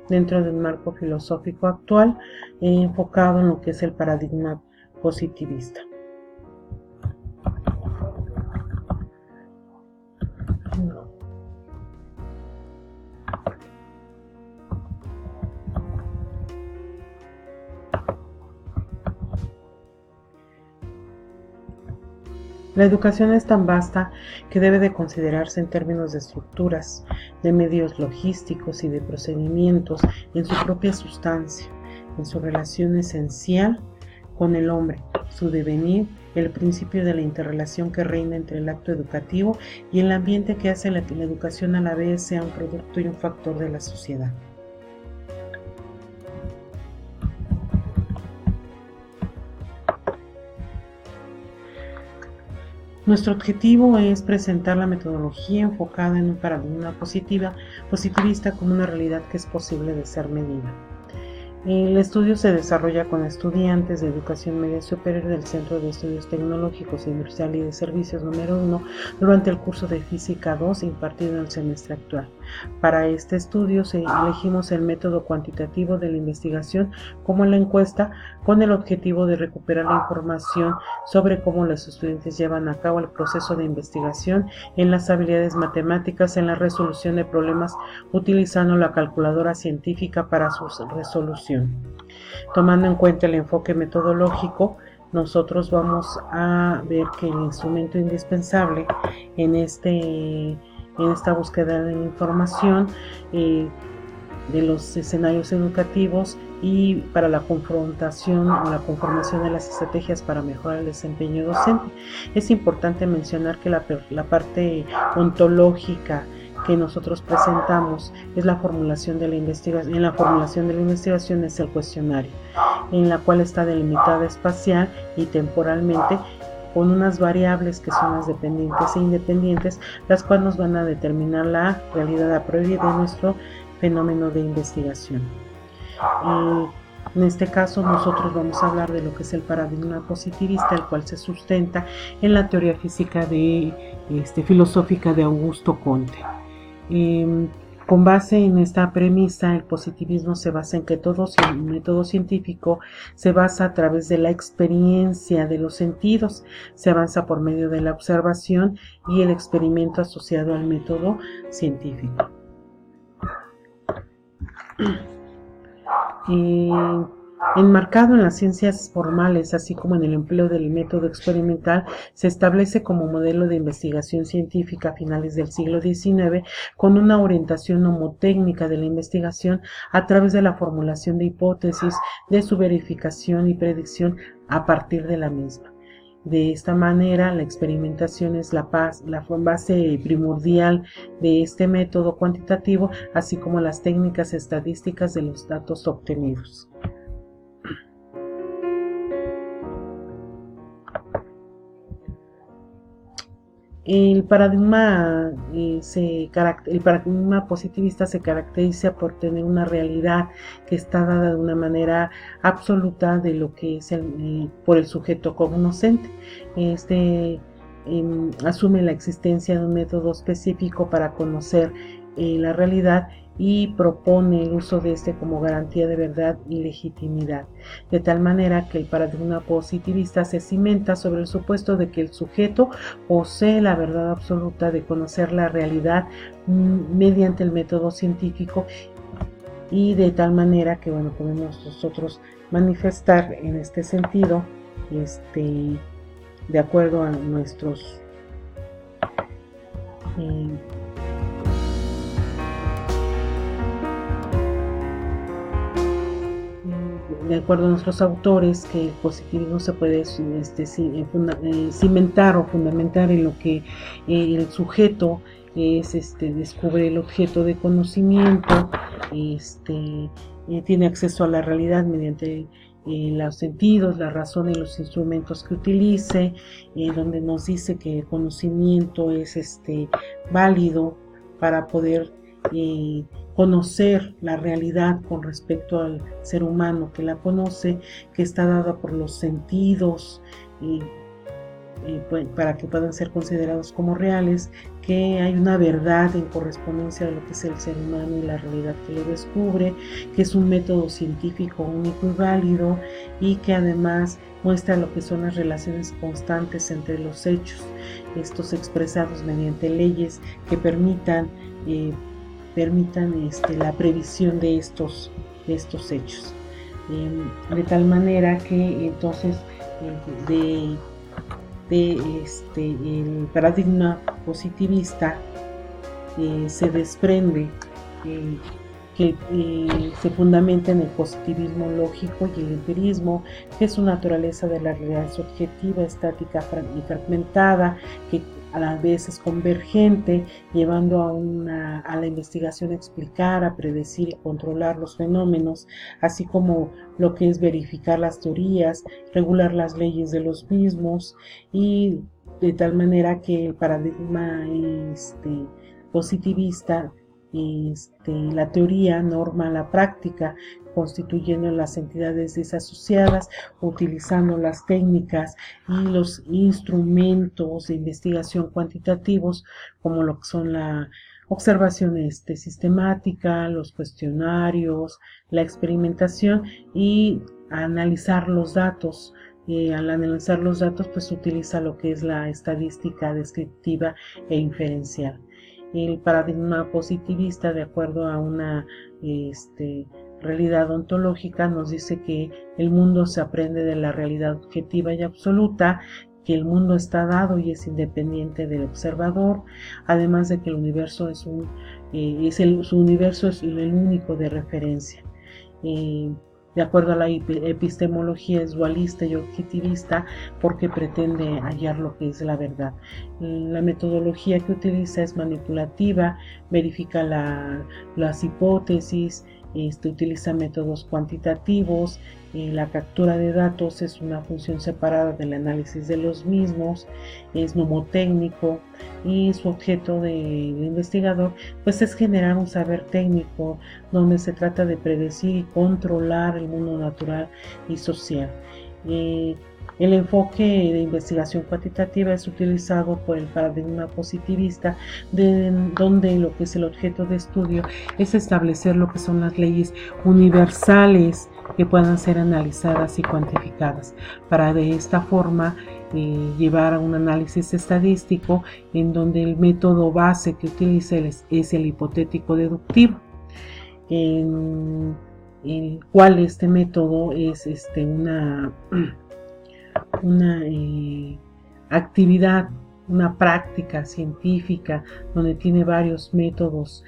dentro de un marco filosófico actual enfocado en lo que es el paradigma positivista. La educación es tan vasta que debe de considerarse en términos de estructuras, de medios logísticos y de procedimientos en su propia sustancia, en su relación esencial con el hombre, su devenir, el principio de la interrelación que reina entre el acto educativo y el ambiente que hace que la educación a la vez sea un producto y un factor de la sociedad. Nuestro objetivo es presentar la metodología enfocada en un paradigma positivista como una realidad que es posible de ser medida. El estudio se desarrolla con estudiantes de educación media superior del Centro de Estudios Tecnológicos, Industrial y de Servicios número 1 durante el curso de Física 2 impartido en el semestre actual. Para este estudio elegimos el método cuantitativo de la investigación como la encuesta, con el objetivo de recuperar la información sobre cómo los estudiantes llevan a cabo el proceso de investigación en las habilidades matemáticas, en la resolución de problemas utilizando la calculadora científica para su resolución. Tomando en cuenta el enfoque metodológico, nosotros vamos a ver que el instrumento indispensable en esta búsqueda de la información de los escenarios educativos y para la confrontación o la conformación de las estrategias para mejorar el desempeño docente. Es importante mencionar que la parte ontológica que nosotros presentamos es la formulación de la investigación. En la formulación de la investigación es el cuestionario, en la cual está delimitada espacial y temporalmente con unas variables que son las dependientes e independientes, las cuales nos van a determinar la realidad a priori de nuestro fenómeno de investigación. En este caso nosotros vamos a hablar de lo que es el paradigma positivista, el cual se sustenta en la teoría física filosófica de Augusto Comte. Con base en esta premisa, el positivismo se basa en que todo método científico se basa a través de la experiencia de los sentidos, se avanza por medio de la observación y el experimento asociado al método científico. Enmarcado en las ciencias formales, así como en el empleo del método experimental, se establece como modelo de investigación científica a finales del siglo XIX, con una orientación homotécnica de la investigación a través de la formulación de hipótesis, de su verificación y predicción a partir de la misma. De esta manera, la experimentación es la base primordial de este método cuantitativo, así como las técnicas estadísticas de los datos obtenidos. El paradigma positivista se caracteriza por tener una realidad que está dada de una manera absoluta de lo que es por el sujeto cognoscente. Asume la existencia de un método específico para conocer la realidad y propone el uso de como garantía de verdad y legitimidad, de tal manera que el paradigma positivista se cimenta sobre el supuesto de que el sujeto posee la verdad absoluta de conocer la realidad mediante el método científico, y de tal manera que podemos nosotros manifestar en este sentido de acuerdo a nuestros de acuerdo a nuestros autores, que el positivismo se puede cimentar o fundamentar en lo que el sujeto descubre el objeto de conocimiento, tiene acceso a la realidad mediante los sentidos, la razón y los instrumentos que utilice, donde nos dice que el conocimiento es válido para poder conocer la realidad con respecto al ser humano que la conoce, que está dada por los sentidos para que puedan ser considerados como reales, que hay una verdad en correspondencia de lo que es el ser humano y la realidad que lo descubre, que es un método científico único y válido, y que además muestra lo que son las relaciones constantes entre los hechos, estos expresados mediante leyes que permitan la previsión de estos hechos, de tal manera que entonces el paradigma positivista se desprende, que se fundamenta en el positivismo lógico y el empirismo, que es una naturaleza de la realidad subjetiva, estática y fragmentada, que a la vez es convergente, llevando a la investigación a explicar, a predecir y controlar los fenómenos, así como lo que es verificar las teorías, regular las leyes de los mismos, y de tal manera que el paradigma positivista, la teoría norma la práctica, constituyendo las entidades desasociadas, utilizando las técnicas y los instrumentos de investigación cuantitativos, como lo que son la observación sistemática, los cuestionarios, la experimentación y analizar los datos. Al analizar los datos, pues utiliza lo que es la estadística descriptiva e inferencial. El paradigma positivista, de acuerdo a una realidad ontológica, nos dice que el mundo se aprende de la realidad objetiva y absoluta, que el mundo está dado y es independiente del observador, además de que el universo su universo es el único de referencia. De acuerdo a la epistemología, es dualista y objetivista porque pretende hallar lo que es la verdad. La metodología que utiliza es manipulativa, verifica las hipótesis, utiliza métodos cuantitativos, la captura de datos es una función separada del análisis de los mismos, es nomotécnico, y su objeto del investigador pues es generar un saber técnico donde se trata de predecir y controlar el mundo natural y social. El enfoque de investigación cuantitativa es utilizado por el paradigma positivista, donde lo que es el objeto de estudio es establecer lo que son las leyes universales que puedan ser analizadas y cuantificadas, para de esta forma llevar a un análisis estadístico en donde el método base que utiliza es el hipotético deductivo, en el cual este método es una actividad, una práctica científica donde tiene varios métodos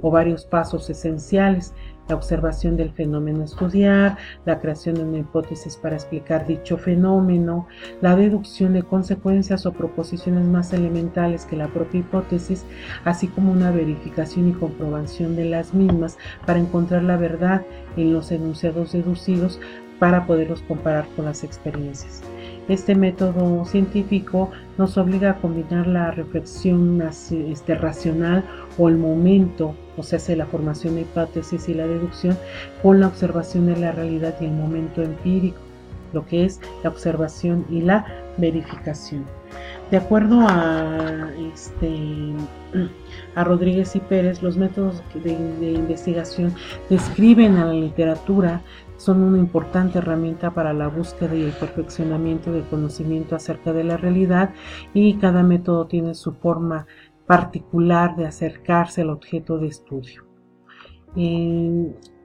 o varios pasos esenciales: la observación del fenómeno a estudiar, la creación de una hipótesis para explicar dicho fenómeno, la deducción de consecuencias o proposiciones más elementales que la propia hipótesis, así como una verificación y comprobación de las mismas para encontrar la verdad en los enunciados deducidos, para poderlos comparar con las experiencias. Este método científico nos obliga a combinar la reflexión racional o el momento, o sea, la formación de hipótesis y la deducción, con la observación de la realidad y el momento empírico, lo que es la observación y la verificación. De acuerdo a Rodríguez y Pérez, los métodos de investigación describen a la literatura, son una importante herramienta para la búsqueda y el perfeccionamiento del conocimiento acerca de la realidad, y cada método tiene su forma particular de acercarse al objeto de estudio.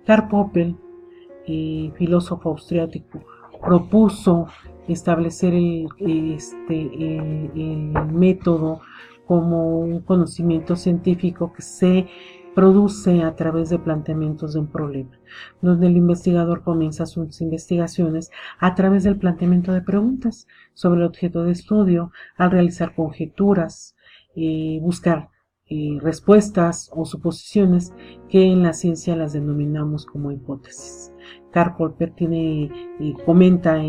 Karl Popper, filósofo austriaco, propuso establecer el método como un conocimiento científico que se produce a través de planteamientos de un problema, donde el investigador comienza sus investigaciones a través del planteamiento de preguntas sobre el objeto de estudio, al realizar conjeturas, buscar respuestas o suposiciones que en la ciencia las denominamos como hipótesis. Karl Popper comenta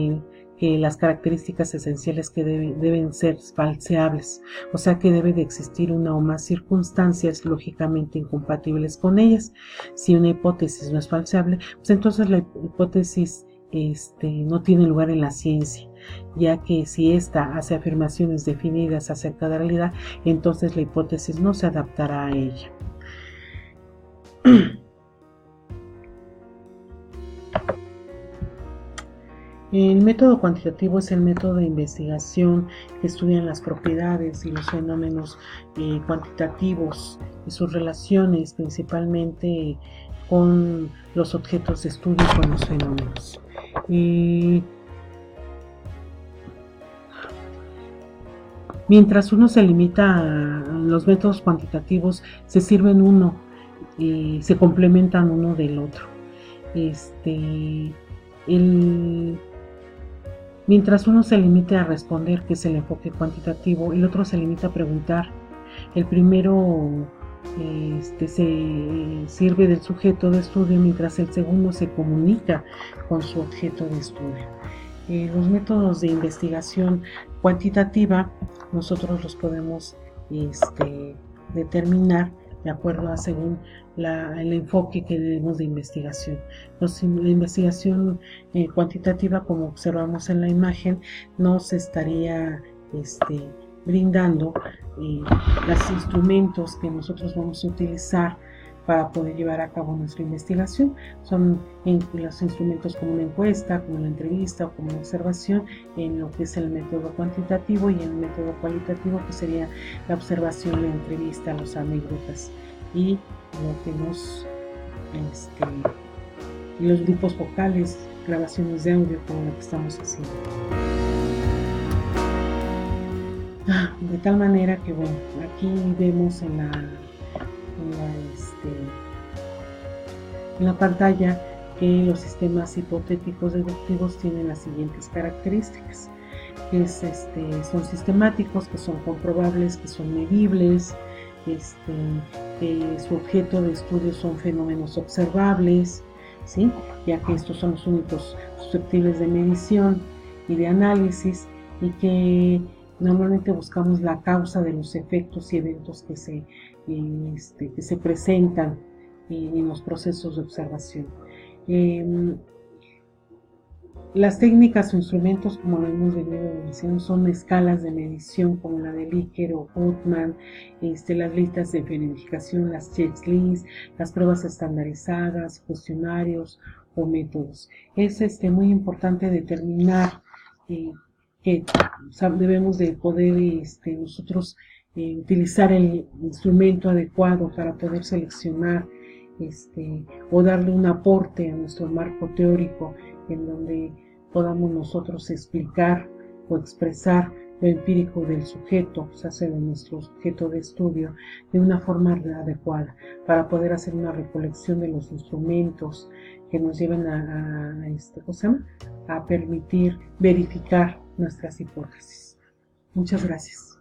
que las características esenciales que deben ser falseables, o sea que debe de existir una o más circunstancias lógicamente incompatibles con ellas. Si una hipótesis no es falseable, pues entonces la hipótesis no tiene lugar en la ciencia, ya que si ésta hace afirmaciones definidas acerca de la realidad, entonces la hipótesis no se adaptará a ella. El método cuantitativo es el método de investigación que estudia las propiedades y los fenómenos cuantitativos y sus relaciones principalmente con los objetos de estudio y con los fenómenos. Mientras uno se limita a los métodos cuantitativos, se sirven uno y se complementan uno del otro. Mientras uno se limite a responder, que es el enfoque cuantitativo, el otro se limita a preguntar. El primero se sirve del sujeto de estudio, mientras el segundo se comunica con su objeto de estudio. Los métodos de investigación cuantitativa nosotros los podemos determinar de acuerdo a según el enfoque que demos de investigación. La investigación cuantitativa, como observamos en la imagen, nos estaría brindando los instrumentos que nosotros vamos a utilizar para poder llevar a cabo nuestra investigación. Son los instrumentos como una encuesta, como una entrevista o como una observación en lo que es el método cuantitativo, y el método cualitativo que sería la observación, la entrevista, las anécdotas y lo que los grupos vocales, grabaciones de audio como lo que estamos haciendo. De tal manera que bueno, aquí vemos en la pantalla que los sistemas hipotéticos deductivos tienen las siguientes características. Son sistemáticos, que son comprobables, que son medibles, su objeto de estudio son fenómenos observables, ¿sí? Ya que estos son los únicos susceptibles de medición y de análisis, y que normalmente buscamos la causa de los efectos y eventos que se presentan en los procesos de observación. Las técnicas o instrumentos, como lo hemos venido diciendo, son escalas de medición como la de Likert o Guttman, las listas de verificación, las checklists, las pruebas estandarizadas, cuestionarios o métodos. Es muy importante determinar que debemos de poder nosotros utilizar el instrumento adecuado para poder seleccionar o darle un aporte a nuestro marco teórico, en donde podamos nosotros explicar o expresar lo empírico del sujeto, o sea, de nuestro sujeto de estudio, de una forma adecuada, para poder hacer una recolección de los instrumentos que nos lleven a permitir verificar nuestras hipótesis. Muchas gracias.